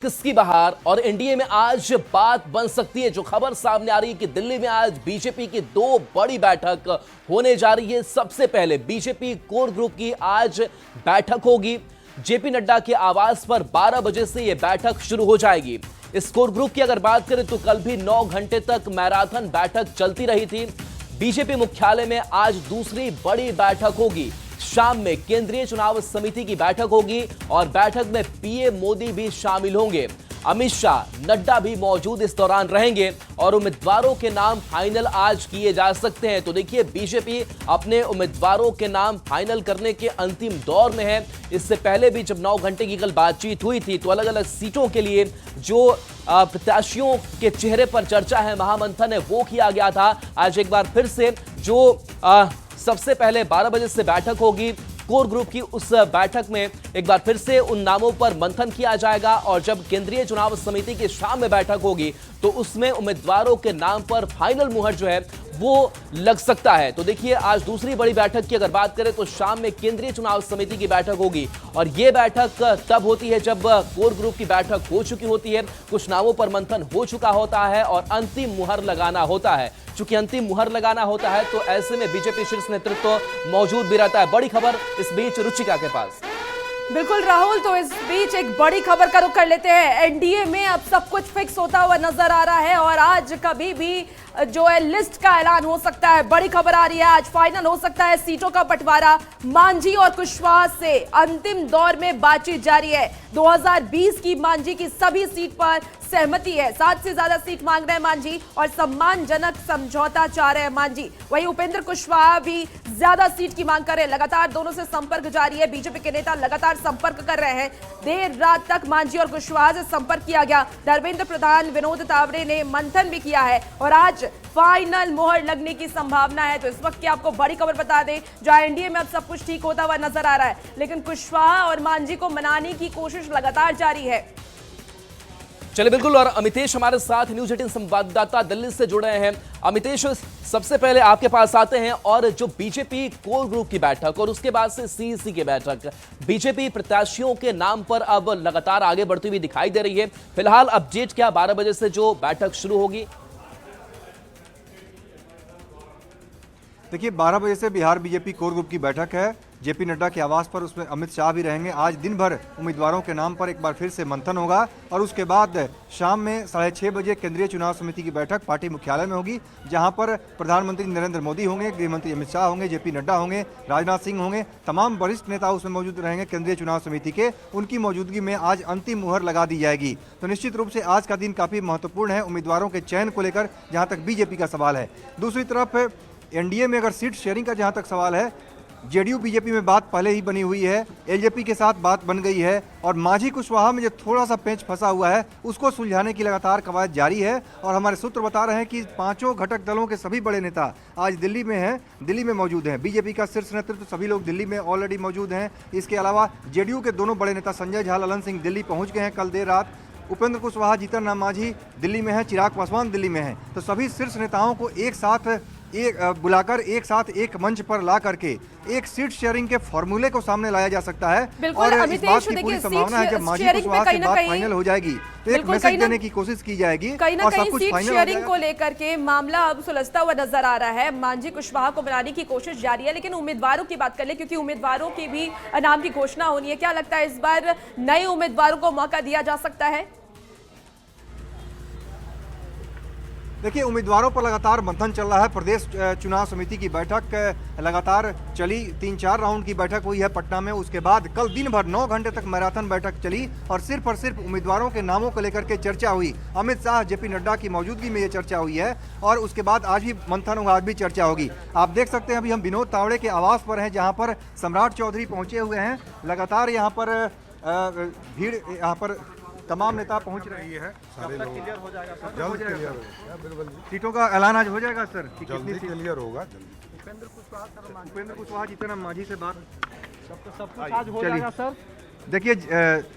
किसकी बहार और एनडीए में आज बात बन सकती है। जो खबर सामने आ रही है कि दिल्ली में आज बीजेपी की दो बड़ी बैठक होने जा रही है। सबसे पहले बीजेपी कोर ग्रुप की आज बैठक होगी। जेपी नड्डा के आवास पर 12 बजे से यह बैठक शुरू हो जाएगी। इस कोर ग्रुप की अगर बात करें तो कल भी 9 घंटे तक मैराथन बैठक चलती रही थी। बीजेपी मुख्यालय में आज दूसरी बड़ी बैठक होगी। शाम में केंद्रीय चुनाव समिति की बैठक होगी और बैठक में पीएम मोदी भी शामिल होंगे। अमित शाह, नड्डा भी मौजूद इस दौरान रहेंगे और उम्मीदवारों के नाम फाइनल आज किए जा सकते हैं। तो देखिए, बीजेपी अपने उम्मीदवारों के नाम फाइनल करने के अंतिम दौर में है। इससे पहले भी जब 9 घंटे की कल बातचीत हुई थी तो अलग अलग सीटों के लिए जो प्रत्याशियों के चेहरे पर चर्चा है, महामंथन है, वो किया गया था। आज एक बार फिर से जो सबसे पहले 12 बजे से बैठक होगी कोर ग्रुप की, उस बैठक में एक बार फिर से उन नामों पर मंथन किया जाएगा और जब केंद्रीय चुनाव समिति की शाम में बैठक होगी तो उसमें उम्मीदवारों के नाम पर फाइनल मुहर जो है वो लग सकता है। तो देखिए, आज दूसरी बड़ी बैठक की अगर बात करें तो शाम में केंद्रीय चुनाव समिति की बैठक होगी और यह बैठक तब होती है जब कोर ग्रुप की बैठक हो चुकी होती है, कुछ नामों पर मंथन हो चुका होता है और अंतिम मुहर लगाना होता है। चूंकि अंतिम मुहर लगाना होता है तो ऐसे में बीजेपी शीर्ष नेतृत्व मौजूद भी रहता है। बड़ी खबर इस बीच रुचिका के पास। बिल्कुल राहुल, तो इस बीच एक बड़ी खबर का रुख कर लेते हैं। एनडीए में अब सब कुछ फिक्स होता हुआ नजर आ रहा है और आज कभी भी जो है लिस्ट का ऐलान हो सकता है। बड़ी खबर आ रही है, आज फाइनल हो सकता है सीटों का बंटवारा। मांझी और कुशवाहा से अंतिम दौर में बातचीत जारी है। 2020 की मांझी की सभी सीट पर सहमति है। 7 से ज्यादा सीट मांग रहे हैं मांझी और सम्मानजनक समझौता चाह रहे हैं मांझी। वहीं उपेंद्र कुशवाहा भी ज्यादा सीट की मांग कर रहे हैं। लगातार दोनों से संपर्क जारी है। बीजेपी के नेता लगातार संपर्क कर रहे हैं। देर रात तक मांझी और कुशवाहा से संपर्क किया गया। धर्मेंद्र प्रधान, विनोद तावड़े ने मंथन भी किया है और आज फाइनल मोहर लगने की संभावना है। तो इस वक्त की आपको बड़ी खबर बता दें, जहां एनडीए में अब सब कुछ ठीक होता हुआ नजर आ रहा है, लेकिन कुशवाहा और मांझी को मनाने की कोशिश लगातार जारी है। चलिए बिल्कुल, और अमितेश हमारे साथ न्यूज 18 संवाददाता दिल्ली से जुड़ रहे हैं। अमितेश, सबसे पहले आपके पास आते हैं और जो बीजेपी कोर ग्रुप की बैठक और उसके बाद से सीईसी की बैठक, बीजेपी प्रत्याशियों के नाम पर अब लगातार आगे बढ़ती हुई दिखाई दे रही है। फिलहाल अपडेट क्या, 12 बजे से जो बैठक शुरू होगी? देखिए, 12 बजे से बिहार बीजेपी कोर ग्रुप की बैठक है जेपी नड्डा के आवास पर। उसमें अमित शाह भी रहेंगे। आज दिन भर उम्मीदवारों के नाम पर एक बार फिर से मंथन होगा और उसके बाद शाम में 6:30 बजे केंद्रीय चुनाव समिति की बैठक पार्टी मुख्यालय में होगी, जहां पर प्रधानमंत्री नरेंद्र मोदी होंगे, गृह मंत्री अमित शाह होंगे, जेपी नड्डा होंगे, राजनाथ सिंह होंगे, तमाम वरिष्ठ नेता उसमें मौजूद रहेंगे केंद्रीय चुनाव समिति के। उनकी मौजूदगी में आज अंतिम मुहर लगा दी जाएगी। तो निश्चित रूप से आज का दिन काफ़ी महत्वपूर्ण है उम्मीदवारों के चयन को लेकर, जहाँ तक बीजेपी का सवाल है। दूसरी तरफ एनडीए में अगर सीट शेयरिंग का जहाँ तक सवाल है, जेडीयू बीजेपी में बात पहले ही बनी हुई है, एलजेपी के साथ बात बन गई है और मांझी कुशवाहा में जो थोड़ा सा पेंच फंसा हुआ है उसको सुलझाने की लगातार कवायद जारी है। और हमारे सूत्र बता रहे हैं कि पांचों घटक दलों के सभी बड़े नेता आज दिल्ली में हैं, दिल्ली में मौजूद हैं। बीजेपी का शीर्ष नेतृत्व सभी लोग दिल्ली में ऑलरेडी मौजूद हैं। इसके अलावा जेडीयू के दोनों बड़े नेता संजय झा, ललन सिंह दिल्ली पहुँच गए हैं कल देर रात। उपेंद्र कुशवाहा, जीतन राम मांझी दिल्ली में है, चिराग पासवान दिल्ली में है। तो सभी शीर्ष नेताओं को एक साथ बुलाकर एक साथ एक मंच पर ला करके एक सीट शेयरिंग के फॉर्मूले को सामने लाया जा सकता है। और इस बात की पूरी संभावना है जब मांझी कुशवाहा की बात फाइनल हो जाएगी तो एक मैसेज देने की कोशिश की जाएगी और सब कुछ फाइनल हो जाएगा। को लेकर के मामला अब सुलझता हुआ नजर आ रहा है। मांझी कुशवाहा को बनाने की कोशिश जारी है, लेकिन उम्मीदवारों की बात कर ले, क्योंकि उम्मीदवारों की भी नाम की घोषणा होनी है। क्या लगता है इस बार नए उम्मीदवारों को मौका दिया जा सकता है? देखिए, उम्मीदवारों पर लगातार मंथन चल रहा है। प्रदेश चुनाव समिति की बैठक लगातार चली, 3-4 राउंड की बैठक हुई है पटना में। उसके बाद कल दिन भर 9 घंटे तक मैराथन बैठक चली और सिर्फ उम्मीदवारों के नामों को लेकर के चर्चा हुई। अमित शाह, जेपी नड्डा की मौजूदगी में ये चर्चा हुई है और उसके बाद आज भी मंथन होगा, आज भी चर्चा होगी। आप देख सकते हैं अभी हम विनोद तावड़े के आवास पर हैं, जहाँ पर सम्राट चौधरी पहुँचे हुए हैं। लगातार यहाँ पर भीड़, यहाँ पर तमाम नेता पहुंच रही है। कब तक क्लियर हो जाएगा सर? जल्द क्लियर होगा, बिल्कुल। सीटों का ऐलान आज हो जाएगा सर? जल्दी क्लियर होगा। उपेंद्र कुशवाहा, जीतन राम मांझी से बात सब कुछ आज हो जाएगा सर। देखिए,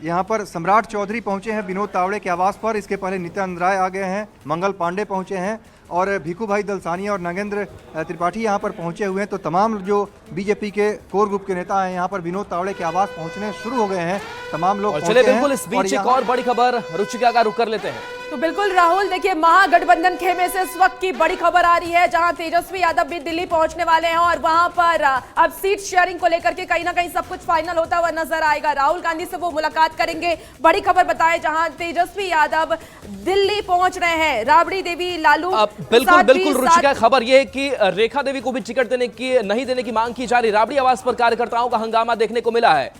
यहाँ पर सम्राट चौधरी पहुंचे हैं विनोद तावड़े के आवास पर। इसके पहले नित्यानंद राय आ गए हैं, मंगल पांडे पहुंचे हैं और भीखू भाई दलसानिया और नागेंद्र त्रिपाठी यहाँ पर पहुँचे हुए हैं। तो तमाम जो बीजेपी के कोर ग्रुप के नेता हैं यहाँ पर विनोद तावड़े के आवास पहुँचने शुरू हो गए हैं। तमाम लोग और पहुंचे चलिए हैं। बिल्कुल इस बीच एक और बड़ी खबर रुचिका का रुख कर लेते हैं। तो बिल्कुल राहुल, देखिए महागठबंधन खेमे से इस वक्त की बड़ी खबर आ रही है, जहां तेजस्वी यादव भी दिल्ली पहुंचने वाले हैं और वहां पर अब सीट शेयरिंग को लेकर के कहीं ना कहीं सब कुछ फाइनल होता हुआ नजर आएगा। राहुल गांधी से वो मुलाकात करेंगे। बड़ी खबर बताएं, जहां तेजस्वी यादव दिल्ली पहुंच रहे हैं। राबड़ी देवी, लालू बिल्कुल बिल्कुल रुचिका, खबर यह है कि रेखा देवी को भी टिकट नहीं देने की मांग की जा रही। राबड़ी आवास पर कार्यकर्ताओं का हंगामा देखने को मिला है।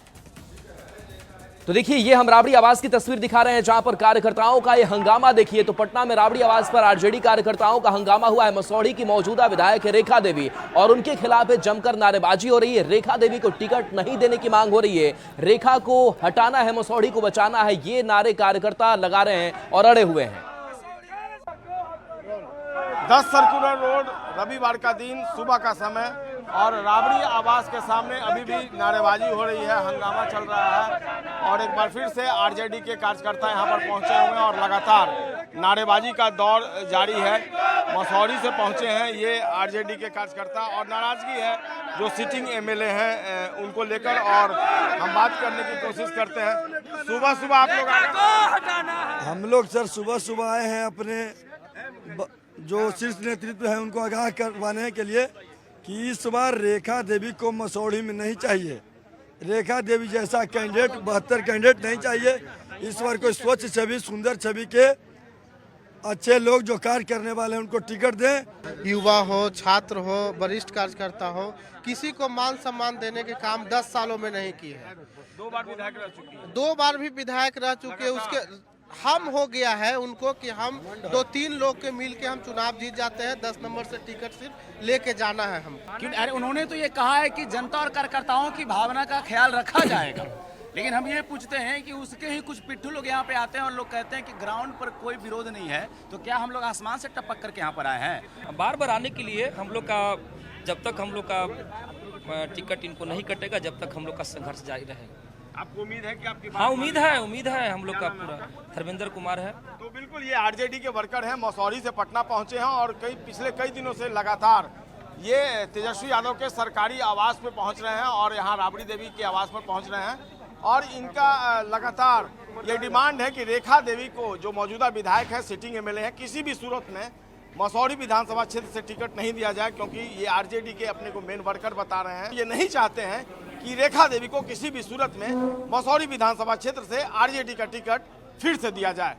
तो देखिए ये हम राबड़ी आवास की तस्वीर दिखा रहे हैं जहां पर कार्यकर्ताओं का ये हंगामा देखिए। तो पटना में राबड़ी आवास पर आरजेडी कार्यकर्ताओं का हंगामा हुआ है। मसौढ़ी की मौजूदा विधायक है रेखा देवी और उनके खिलाफ जमकर नारेबाजी हो रही है। रेखा देवी को टिकट नहीं देने की मांग हो रही है। रेखा को हटाना है, मसौढ़ी को बचाना है, ये नारे कार्यकर्ता लगा रहे हैं और अड़े हुए हैं। 10 सर्कुलर रोड, रविवार का दिन, सुबह का समय और राबड़ी आवास के सामने अभी भी नारेबाजी हो रही है, हंगामा चल रहा है और एक बार फिर से आरजेडी के कार्यकर्ता यहां पर पहुंचे हुए हैं और लगातार नारेबाजी का दौर जारी है। मसौढ़ी से पहुंचे हैं ये आरजेडी के कार्यकर्ता और नाराजगी है जो सिटिंग एमएलए हैं उनको लेकर और हम बात करने की कोशिश करते हैं। सुबह सुबह आप लोग हम लोग सर सुबह आए हैं अपने जो शीर्ष नेतृत्व है उनको आगाह करवाने के लिए कि इस बार रेखा देवी को मसौढ़ी में नहीं चाहिए। रेखा देवी जैसा कैंडिडेट 72 कैंडिडेट नहीं चाहिए। इस बार कोई स्वच्छ छवि, सुंदर छवि के अच्छे लोग जो कार्य करने वाले हैं उनको टिकट दें। युवा हो, छात्र हो, वरिष्ठ कार्यकर्ता हो, किसी को मान सम्मान देने के काम 10 सालों में नहीं किए हैं। 2 बार विधायक रह चुकी है। 2 बार भी विधायक रह चुके। उसके हम हो गया है उनको कि हम 2-3 लोग के मिल के हम चुनाव जीत जाते हैं। 10 नंबर से टिकट सिर्फ लेके जाना है हम। अरे उन्होंने तो ये कहा है कि जनता और कार्यकर्ताओं की भावना का ख्याल रखा जाएगा, लेकिन हम ये पूछते हैं कि उसके ही कुछ पिट्ठू लोग यहाँ पे आते हैं और लोग कहते हैं कि ग्राउंड पर कोई विरोध नहीं है। तो क्या हम लोग आसमान से टपक करके यहाँ पर आए हैं? बार बार आने के लिए हम लोग का, जब तक हम लोग का टिकट इनको नहीं कटेगा जब तक हम लोग का संघर्ष जारी रहेगा। आपको उम्मीद है कि आपकी हाँ उम्मीद है हम लोग का पूरा। धर्मेंद्र कुमार है। तो बिल्कुल ये आरजेडी के वर्कर हैं, मसौढ़ी से पटना पहुंचे हैं और पिछले कई दिनों से लगातार ये तेजस्वी यादव के सरकारी आवास पे पहुंच रहे हैं और यहाँ राबड़ी देवी के आवास पर पहुंच रहे हैं और इनका लगातार ये डिमांड है कि रेखा देवी को, जो मौजूदा विधायक है, सिटिंग एमएलए है, किसी भी सूरत में मसौढ़ी विधानसभा क्षेत्र से टिकट नहीं दिया जाए, क्योंकि ये आरजेडी के अपने को मेन वर्कर बता रहे हैं। ये नहीं चाहते हैं कि रेखा देवी को किसी भी सूरत में मसौढ़ी विधानसभा क्षेत्र से आरजेडी का टिकट फिर से दिया जाए।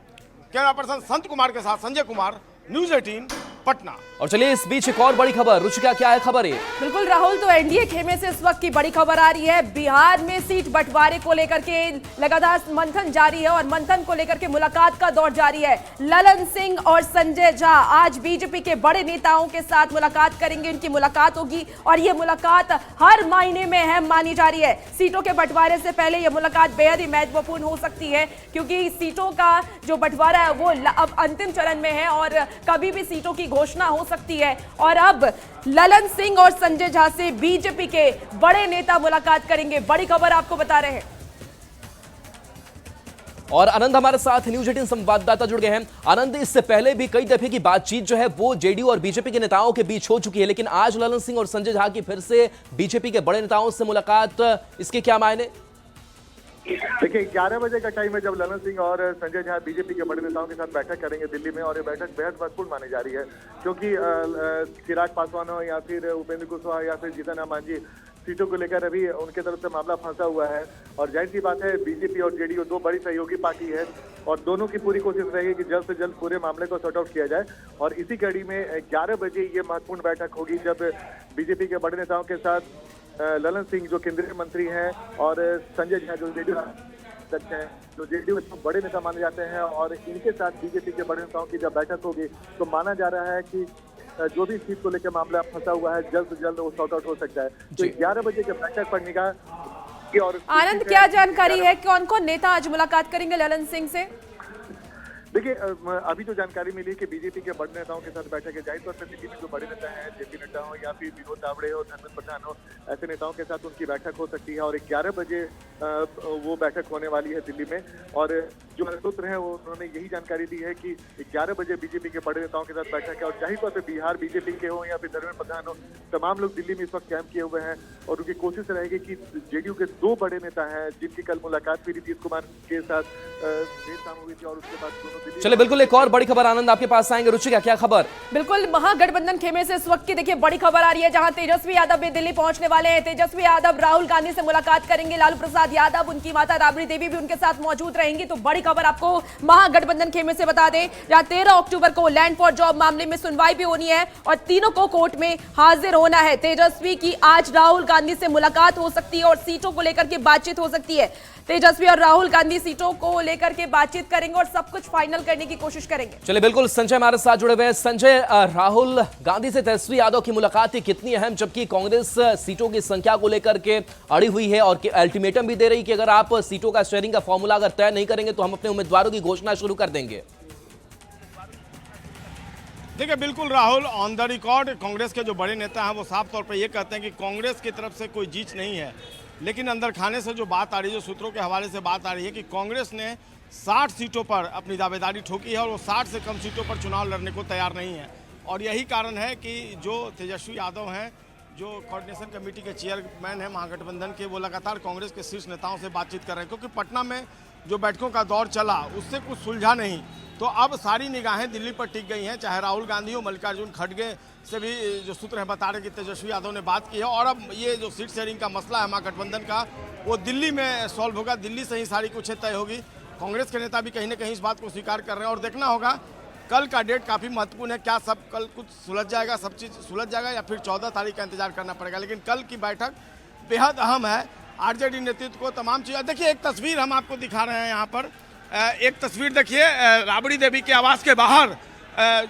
कैमरा पर्सन संत कुमार के साथ संजय कुमार, न्यूज़ 18 पटना। और चलिए इस बीच एक और बड़ी खबर, रुचिका क्या है खबर है? बिल्कुल राहुल, तो एनडीए खेमे से इस वक्त की बड़ी खबर आ रही है। बिहार में सीट बंटवारे को लेकर के लगातार मंथन जारी है और मंथन को लेकर के मुलाकात का दौर जारी है। ललन सिंह और संजय झा आज बीजेपी के बड़े नेताओं के साथ मुलाकात करेंगे। उनकी मुलाकात होगी और ये मुलाकात हर महीने में अहम मानी जा रही है। सीटों के बंटवारे से पहले यह मुलाकात बेहद ही महत्वपूर्ण हो सकती है, क्योंकि सीटों का जो बंटवारा है वो अब अंतिम चरण में है और कभी भी सीटों की घोषणा हो सकती है। और अब ललन सिंह और संजय झा से बीजेपी के बड़े नेता मुलाकात करेंगे। बड़ी खबर आपको बता रहे हैं। और आनंद हमारे साथ न्यूज़ 18 संवाददाता जुड़ गए हैं। आनंद, इससे पहले भी कई दफे की बातचीत जो है वो जेडीयू और बीजेपी के नेताओं के बीच हो चुकी है, लेकिन आज ललन सिंह और संजय झा की फिर से बीजेपी के बड़े नेताओं से मुलाकात, इसके क्या मायने? देखिए 11 बजे का टाइम है जब ललन सिंह और संजय झा बीजेपी के बड़े नेताओं के साथ बैठक करेंगे दिल्ली में और ये बैठक बेहद महत्वपूर्ण मानी जा रही है, क्योंकि चिराग पासवान हो या फिर उपेंद्र कुशवाहा या फिर जीतन राम मांझी, सीटों को लेकर अभी उनके तरफ से मामला फंसा हुआ है। और जाहिर सी बात है बीजेपी और जेडीयू 2 बड़ी सहयोगी पार्टी है और दोनों की पूरी कोशिश रहेगी कि जल्द से जल्द पूरे मामले को सॉर्ट आउट किया जाए। और इसी कड़ी में 11 बजे ये महत्वपूर्ण बैठक होगी जब बीजेपी के बड़े नेताओं के साथ ललन सिंह जो केंद्रीय मंत्री हैं और संजय झा जो जेडीयू अध्यक्ष हैं, जो जेडीयू में बड़े नेता माने जाते हैं, और इनके साथ बीजेपी के बड़े नेताओं की जब बैठक होगी तो माना जा रहा है कि जो भी सीट को लेकर मामला फंसा हुआ है जल्द से जल्द वो सॉर्ट आउट हो सकता है। तो 11 बजे जब बैठक पर निगाह। और आनंद, क्या जानकारी है, कौन कौन नेता आज मुलाकात करेंगे ललन सिंह से? देखिए अभी जो जानकारी मिली है कि बीजेपी के बड़े नेताओं के साथ बैठक है, जाहिर तौर पर दिल्ली में जो बड़े नेता हैं, जेपी नड्डा हो या फिर विनोद तावड़े हो, धर्मेंद्र प्रधान हो, ऐसे नेताओं के साथ उनकी बैठक हो सकती है और 11 बजे वो बैठक होने वाली है दिल्ली में। और जो सूत्र है वो उन्होंने यही जानकारी दी है कि 11 बजे बीजेपी के बड़े नेताओं के साथ बैठक है और जाहिर तौर पर बिहार बीजेपी के हो या फिर धर्मेंद्र प्रधान हो, तमाम लोग दिल्ली में इस वक्त कैंप किए हुए हैं और उनकी कोशिश रहेगी कि जेडीयू के 2 बड़े नेता हैं जिनकी कल मुलाकात हुई नीतीश कुमार के साथ देर शाम हुई थी और उसके बाद दोनों दिल्ली। चलिए बिल्कुल एक और बड़ी खबर आनंद आपके पास आएंगे। रुचिका क्या खबर? बिल्कुल महागठबंधन खेमे से इस वक्त की देखिए बड़ी खबर आ रही है, जहां तेजस्वी यादव भी दिल्ली पहुंचने वाले हैं। तेजस्वी यादव राहुल गांधी से मुलाकात करेंगे, लालू प्रसाद यादव, उनकी माता राबड़ी देवी भी उनके साथ मौजूद रहेंगी। तो बड़ी खबर आपको महागठबंधन खेमे से बता दें, जहां 13 अक्टूबर को लैंड फॉर जॉब मामले में सुनवाई भी होनी है और तीनों को कोर्ट में हाजिर होना है। तेजस्वी की आज राहुल गांधी से मुलाकात हो सकती है और सीटों को लेकर के बातचीत हो सकती है। तेजस्वी और राहुल गांधी सीटों को लेकर के बातचीत करेंगे और सब कुछ फाइनल करने की कोशिश करेंगे। चलिए बिल्कुल संजय हमारे साथ जुड़े हुए हैं। संजय, राहुल गांधी से तेजस्वी यादव की मुलाकात कितनी अहम, जबकि कांग्रेस सीटों की संख्या को लेकर के अड़ी हुई है और अल्टीमेटम भी दे रही कि अगर आप सीटों का शेयरिंग का फॉर्मूला अगर तय नहीं करेंगे तो हम अपने उम्मीदवारों की घोषणा शुरू कर देंगे। देखिए बिल्कुल Rahul, on the record Congress के जो बड़े नेता हैं वो साफ तौर पर ये कहते हैं कि कांग्रेस की तरफ से कोई जीत नहीं है, लेकिन अंदर खाने से जो बात आ रही है, जो सूत्रों के हवाले से बात आ रही है कि कांग्रेस ने 60 सीटों पर अपनी दावेदारी ठोकी है और वो 60 से कम सीटों पर चुनाव लड़ने को तैयार नहीं है। और यही कारण है कि जो तेजस्वी यादव हैं, जो कोऑर्डिनेशन कमेटी के चेयरमैन हैं महागठबंधन के, वो लगातार कांग्रेस के शीर्ष नेताओं से बातचीत कर रहे हैं, क्योंकि पटना में जो बैठकों का दौर चला उससे कुछ सुलझा नहीं। तो अब सारी निगाहें दिल्ली पर टिक गई हैं, चाहे राहुल गांधी हो, मल्लिकार्जुन खड़गे से भी जो सूत्र हैं बता रहे कि तेजस्वी यादव ने बात की है और अब ये जो सीट शेयरिंग का मसला है महागठबंधन का, वो दिल्ली में सॉल्व होगा, दिल्ली से ही सारी कुछ तय होगी। कांग्रेस के नेता भी कहीं ना कहीं इस बात को स्वीकार कर रहे हैं और देखना होगा कल का डेट काफ़ी महत्वपूर्ण है। क्या सब कल कुछ सुलझ जाएगा, सब चीज़ सुलझ जाएगा या फिर 14 तारीख का इंतजार करना पड़ेगा, लेकिन कल की बैठक बेहद अहम है। आरजेडी नेतृत्व को तमाम चीज़ें, देखिए एक तस्वीर हम आपको दिखा रहे हैं यहाँ पर, एक तस्वीर देखिए राबड़ी देवी के आवास के बाहर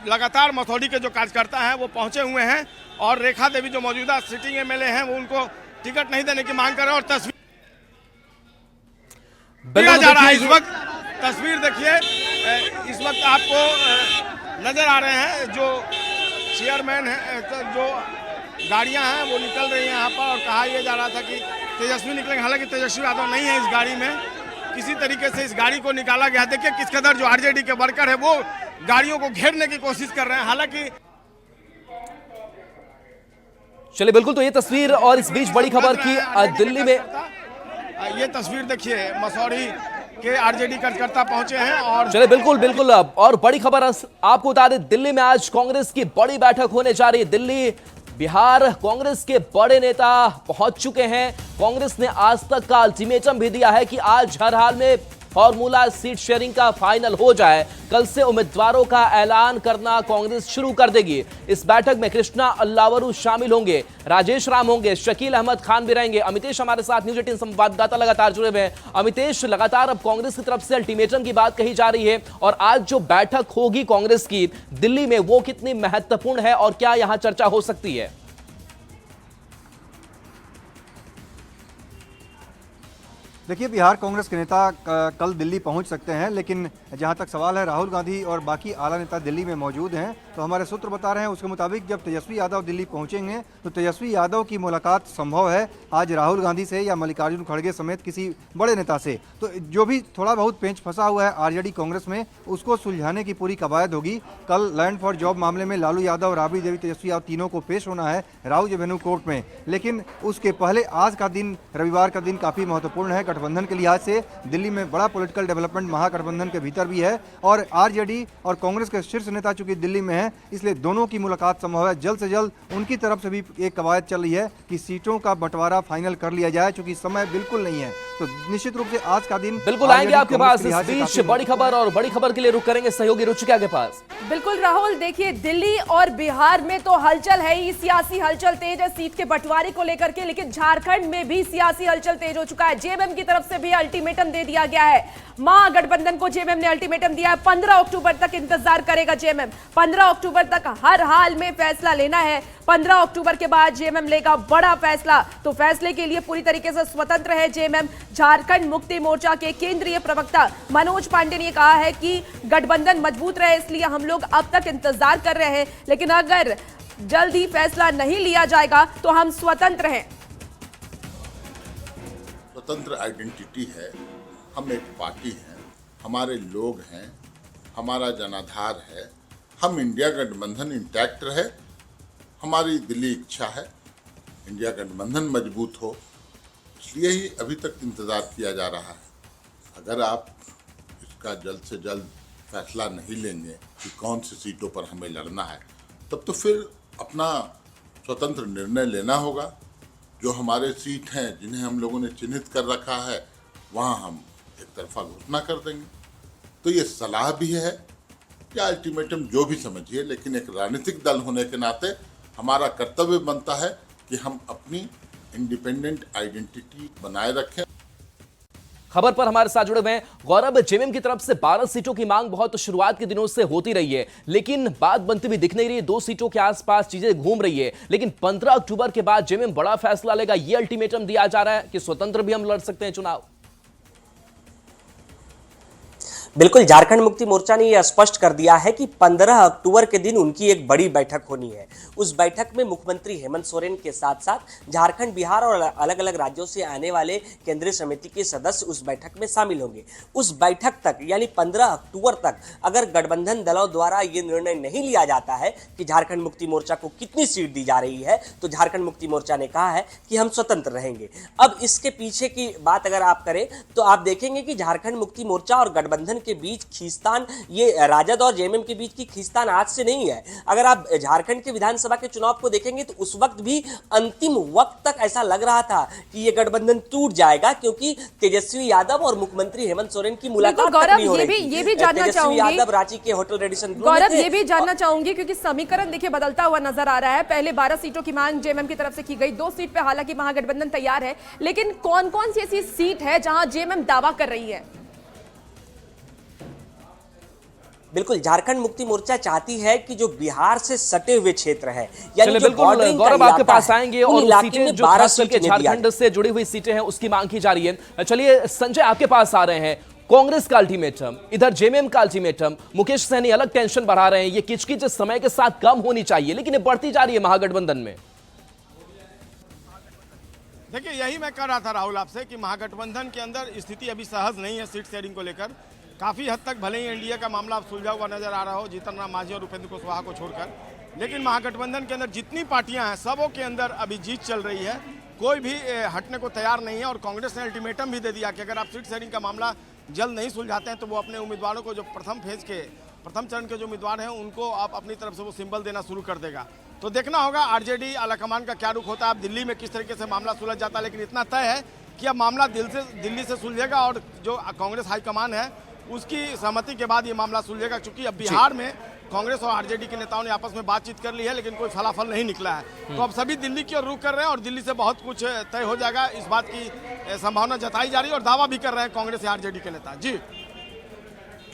लगातार मसौढ़ी के जो कार्यकर्ता हैं वो पहुंचे हुए हैं और रेखा देवी जो मौजूदा सिटिंग एमएलए हैं वो उनको टिकट नहीं देने की मांग कर रहे हैं और तस्वीर दिया जा रहा है। इस वक्त तस्वीर देखिए, इस वक्त आपको नजर आ रहे हैं जो चेयरमैन है, जो गाड़ियां हैं वो निकल रही हैं यहाँ पर और कहा यह जा रहा था कि तेजस्वी निकलेंगे, हालांकि तेजस्वी यादव नहीं है इस गाड़ी में, किसी तरीके से इस गाड़ी को निकाला गया। देखिए किस कदर जो आरजेडी के वर्कर है वो गाड़ियों को घेरने की कोशिश कर रहे हैं, हालांकि चलिए बिल्कुल, तो ये तस्वीर और इस बीच बड़ी खबर की दिल्ली में ये तस्वीर देखिए मसौढ़ी के आरजेडी कार्यकर्ता पहुंचे हैं और चलिए बिल्कुल बिल्कुल और बड़ी खबर आपको बता दें, दिल्ली में आज कांग्रेस की बड़ी बैठक होने जा रही है। दिल्ली बिहार कांग्रेस के बड़े नेता पहुंच चुके हैं। कांग्रेस ने आज तक का अल्टीमेटम भी दिया है कि आज हर हाल में फॉर्मूला सीट शेयरिंग का फाइनल हो जाए। कल से उम्मीदवारों का ऐलान करना कांग्रेस शुरू कर देगी। इस बैठक में कृष्णा अल्लावरू शामिल होंगे, राजेश राम होंगे, शकील अहमद खान भी रहेंगे। अमितेश हमारे साथ न्यूज 18 संवाददाता लगातार जुड़े हुए हैं। अमितेश, लगातार अब कांग्रेस की तरफ से अल्टीमेटम की बात कही जा रही है और आज जो बैठक होगी कांग्रेस की दिल्ली में वो कितनी महत्वपूर्ण है और क्या यहां चर्चा हो सकती है? देखिए बिहार कांग्रेस के नेता कल दिल्ली पहुंच सकते हैं, लेकिन जहां तक सवाल है राहुल गांधी और बाकी आला नेता दिल्ली में मौजूद हैं, तो हमारे सूत्र बता रहे हैं उसके मुताबिक जब तेजस्वी यादव दिल्ली पहुंचेंगे तो तेजस्वी यादव की मुलाकात संभव है आज राहुल गांधी से या मल्लिकार्जुन खड़गे समेत किसी बड़े नेता से। तो जो भी थोड़ा बहुत पेंच फंसा हुआ है आरजेडी कांग्रेस में, उसको सुलझाने की पूरी कवायद होगी। कल लैंड फॉर जॉब मामले में लालू यादव, राबड़ी देवी, तेजस्वी यादव तीनों को पेश होना है राउज एवेन्यू कोर्ट में, लेकिन उसके पहले आज का दिन, रविवार का दिन काफ़ी महत्वपूर्ण है गठबंधन के लिहाज से। दिल्ली में बड़ा पॉलिटिकल डेवलपमेंट महागठबंधन के भीतर भी है और आरजेडी और कांग्रेस के शीर्ष नेता चूंकि दिल्ली में है, इसलिए दोनों की मुलाकात संभव है। जल्द से जल्द उनकी तरफ से भी एक कवायद चल रही है कि सीटों का बंटवारा फाइनल कर लिया जाए, चूंकि समय बिल्कुल नहीं है। तो निश्चित रूप से आज का दिन बिल्कुल आएंगे आपके पास। इस बीच बड़ी खबर और बड़ी खबर के लिए रुक करेंगे सहयोगी रुचिका के पास। बिल्कुल राहुल, देखिए दिल्ली और बिहार में तो हलचल है ही, सियासी हलचल तेज है सीट के बंटवारे को लेकर के, लेकिन झारखंड में भी सियासी हलचल तेज हो चुका है। जेएमएम की तरफ से भी अल्टीमेटम दे दिया गया है। महागठबंधन को जेएमएम ने अल्टीमेटम दिया है, 15 अक्टूबर तक इंतजार करेगा जेएमएम। 15 अक्टूबर तक हर हाल में फैसला लेना है। 15 अक्टूबर के बाद जेएमएम लेगा बड़ा फैसला, तो फैसले के लिए पूरी तरीके से स्वतंत्र है जेएमएम। झारखंड मुक्ति मोर्चा के केंद्रीय प्रवक्ता मनोज पांडे ने कहा है कि गठबंधन मजबूत रहे, इसलिए हम लोग अब तक इंतजार कर रहे हैं, लेकिन अगर जल्द ही फैसला नहीं लिया जाएगा तो हम स्वतंत्र हैं। स्वतंत्र आइडेंटिटी है, हम एक पार्टी हैं, हमारे लोग हैं, हमारा जनाधार है, हम इंडिया गठबंधन इंटैक्ट रहे, हमारी दिली इच्छा है इंडिया गठबंधन मजबूत हो, इसलिए ही अभी तक इंतज़ार किया जा रहा है। अगर आप इसका जल्द से जल्द फैसला नहीं लेंगे कि कौन सी सीटों पर हमें लड़ना है, तब तो फिर अपना स्वतंत्र निर्णय लेना होगा। जो हमारे सीट हैं जिन्हें हम लोगों ने चिन्हित कर रखा है, वहाँ हम एक तरफा घोषणा कर देंगे। तो ये सलाह भी है या अल्टीमेटम जो भी समझिए, लेकिन एक राजनीतिक दल होने के नाते हमारा कर्तव्य बनता है कि हम अपनी इंडिपेंडेंट आइडेंटिटी बनाए रखें। खबर पर हमारे साथ जुड़े हुए हैं गौरव। जेएमएम की तरफ से 12 सीटों की मांग बहुत शुरुआत के दिनों से होती रही है, लेकिन बात बनती हुई दिख नहीं रही है। 2 सीटों के आसपास चीजें घूम रही है, लेकिन 15 अक्टूबर के बाद जेएमएम बड़ा फैसला लेगा, यह अल्टीमेटम दिया जा रहा है कि स्वतंत्र भी हम लड़ सकते हैं चुनाव। बिल्कुल, झारखंड मुक्ति मोर्चा ने यह स्पष्ट कर दिया है कि 15 अक्टूबर के दिन उनकी एक बड़ी बैठक होनी है। उस बैठक में मुख्यमंत्री हेमंत सोरेन के साथ साथ झारखंड, बिहार और अलग अलग राज्यों से आने वाले केंद्रीय समिति के सदस्य उस बैठक में शामिल होंगे। उस बैठक तक यानी 15 अक्टूबर तक अगर गठबंधन दलों द्वारा ये निर्णय नहीं लिया जाता है कि झारखंड मुक्ति मोर्चा को कितनी सीट दी जा रही है, तो झारखंड मुक्ति मोर्चा ने कहा है कि हम स्वतंत्र रहेंगे। अब इसके पीछे की बात अगर आप करें तो आप देखेंगे कि झारखंड मुक्ति मोर्चा और गठबंधन के बीच खींचतान, ये राजद और जेएमएम के बीच की खींचतान आज से नहीं है। अगर आप झारखंड के विधानसभा के चुनाव को देखेंगे तो उस वक्त भी अंतिम वक्त तक ऐसा लग रहा था कि ये गठबंधन टूट जाएगा, क्योंकि तेजस्वी यादव और मुख्यमंत्री हेमंत सोरेन की मुलाकात तक नहीं हो रही थी। ये भी जानना चाहूंगी यादव रांची के होटल रेडिसन गौरव, ये भी जानना चाहूंगी क्योंकि समीकरण देखिए बदलता हुआ नजर आ रहा है। पहले 12 सीटों की मांग जेएमएम की तरफ से की गई, 2 सीट पे हालांकि महागठबंधन तैयार है, लेकिन कौन कौन सी ऐसी सीट है जहां जेएमएम दावा कर रही है? बिल्कुल, झारखंड मुक्ति मोर्चा चाहती है कि जो बिहार से सटे हुए क्षेत्र है, यानी जो बिल्कुल गौरव आपके पास आएंगे और सीटें जो खास करके झारखंड से जुड़ी हुई सीटें हैं उसकी मांग की जा रही है। चलिए संजय आपके पास आ रहे हैं। कांग्रेस का अल्टीमेटम, इधर जेएमएम का अल्टीमेटम, मुकेश सहनी अलग टेंशन बढ़ा रहे हैं। ये किचकिच समय के साथ कम होनी चाहिए, लेकिन ये बढ़ती जा रही है महागठबंधन में। देखिए, यही मैं कह रहा था राहुल आपसे कि महागठबंधन के अंदर स्थिति अभी सहज नहीं है सीट शेयरिंग को लेकर। काफ़ी हद तक भले ही एनडीए का मामला अब सुलझा हुआ नजर आ रहा हो, जीतन राम मांझी और उपेंद्र कुशवाहा को छोड़कर, लेकिन महागठबंधन के अंदर जितनी पार्टियां हैं सबों के अंदर अभी जीत चल रही है। कोई भी हटने को तैयार नहीं है और कांग्रेस ने अल्टीमेटम भी दे दिया कि अगर आप सीट शेयरिंग का मामला जल्द नहीं सुलझाते हैं तो वो अपने उम्मीदवारों को, जो प्रथम चरण के जो उम्मीदवार हैं उनको आप अपनी तरफ से वो सिंबल देना शुरू कर देगा। तो देखना होगा आरजेडी आलाकमान का क्या रुख होता है, अब दिल्ली में किस तरीके से मामला सुलझ जाता है। लेकिन इतना तय है कि अब मामला दिल्ली से सुलझेगा और जो कांग्रेस हाईकमान है उसकी सहमति के बाद ये मामला सुलझेगा, क्योंकि अब बिहार में कांग्रेस और आरजेडी के नेताओं ने आपस में बातचीत कर ली है, लेकिन कोई फलाफल नहीं निकला है। तो अब सभी दिल्ली की ओर रुख कर रहे हैं और दिल्ली से बहुत कुछ तय हो जाएगा, इस बात की संभावना जताई जा रही है और दावा भी कर रहे हैं कांग्रेस या आरजेडी के नेता। जी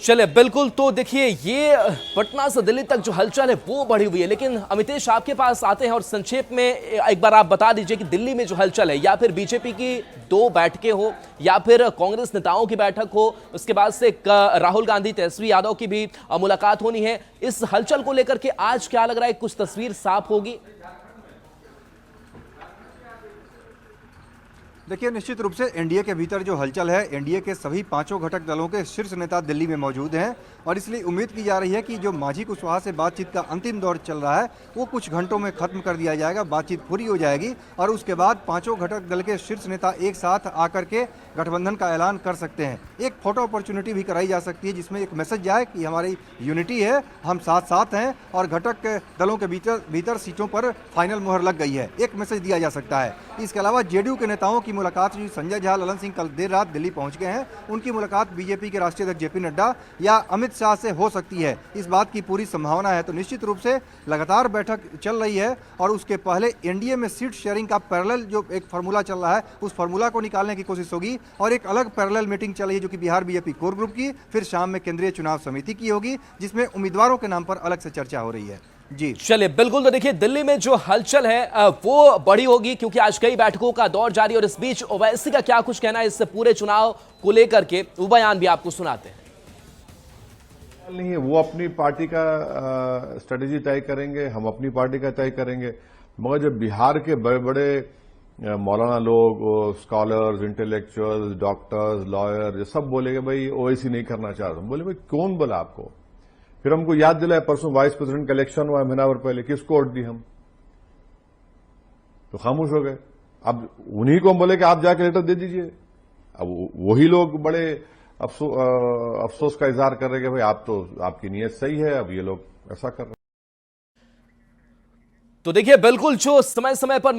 चले बिल्कुल, तो देखिए ये पटना से दिल्ली तक जो हलचल है वो बढ़ी हुई है, लेकिन अमितेश आपके पास आते हैं और संक्षेप में एक बार आप बता दीजिए कि दिल्ली में जो हलचल है, या फिर बीजेपी की 2 बैठकें हो या फिर कांग्रेस नेताओं की बैठक हो, उसके बाद से राहुल गांधी, तेजस्वी यादव की भी मुलाकात होनी है, इस हलचल को लेकर के आज क्या लग रहा है, कुछ तस्वीर साफ होगी? देखिए, निश्चित रूप से एनडीए के भीतर जो हलचल है, एनडीए के सभी 5 घटक दलों के शीर्ष नेता दिल्ली में मौजूद हैं और इसलिए उम्मीद की जा रही है कि जो मांझी कुशवाहा से बातचीत का अंतिम दौर चल रहा है वो कुछ घंटों में खत्म कर दिया जाएगा, बातचीत पूरी हो जाएगी और उसके बाद 5 घटक दल के शीर्ष नेता एक साथ आकर के गठबंधन का ऐलान कर सकते हैं। एक फोटो अपॉर्चुनिटी भी कराई जा सकती है जिसमें एक मैसेज जाए कि हमारी यूनिटी है, हम साथ साथ हैं और घटक दलों के भीतर सीटों पर फाइनल मुहर लग गई है, एक मैसेज दिया जा सकता है। इसके अलावा जेडीयू के नेताओं की मुलाकात, संजय झा, ललन सिंह कल देर रात दिल्ली पहुंच गए हैं, उनकी मुलाकात बीजेपी के राष्ट्रीय अध्यक्ष जेपी नड्डा या अमित अमित शाह से हो सकती है, इस बात की पूरी संभावना है। तो निश्चित रूप से लगातार बैठक चल रही है और उसके पहले एनडीए में सीट शेयरिंग का पैरेलल जो एक फार्मूला चल रहा है, उस फार्मूला को निकालने की कोशिश होगी और एक अलग पैरेलल मीटिंग चल रही है जो कि बिहार बीजेपी कोर ग्रुप की, फिर शाम में केंद्रीय चुनाव समिति की होगी, जिसमें उम्मीदवारों के नाम पर अलग से चर्चा हो रही है। जी चलिए, बिल्कुल। तो देखिए, दिल्ली में जो हलचल है वो बड़ी होगी क्योंकि आज कई बैठकों का दौर जारी है और इस बीच ओवैसी का क्या कुछ कहना है इस पूरे चुनाव को लेकर के, वो बयान भी आपको सुनाते हैं। नहीं है, वो अपनी पार्टी का स्ट्रेटेजी तय करेंगे, हम अपनी पार्टी का तय करेंगे। मगर जब बिहार के बड़े बड़े मौलाना लोग, स्कॉलर्स, इंटेलेक्चुअल्स, डॉक्टर्स, लॉयर, ये सब बोलेंगे भाई ओवैसी नहीं करना चाहते, हम बोले भाई कौन बोला आपको? फिर हमको याद दिलाया परसों वाइस प्रेसिडेंट का इलेक्शन हुआ महीना भर पहले, किसको वोट दी हम? तो खामोश हो गए। अब उन्हीं को हम बोले कि आप जाके लेटर दे दीजिए। अब वही लोग बड़े अफसोस का इजहार कर रहे हैं कि भाई आप तो, आपकी नीयत सही है, अब ये लोग ऐसा कर रहे हैं। तो देखिए, बिल्कुल जो समय समय पर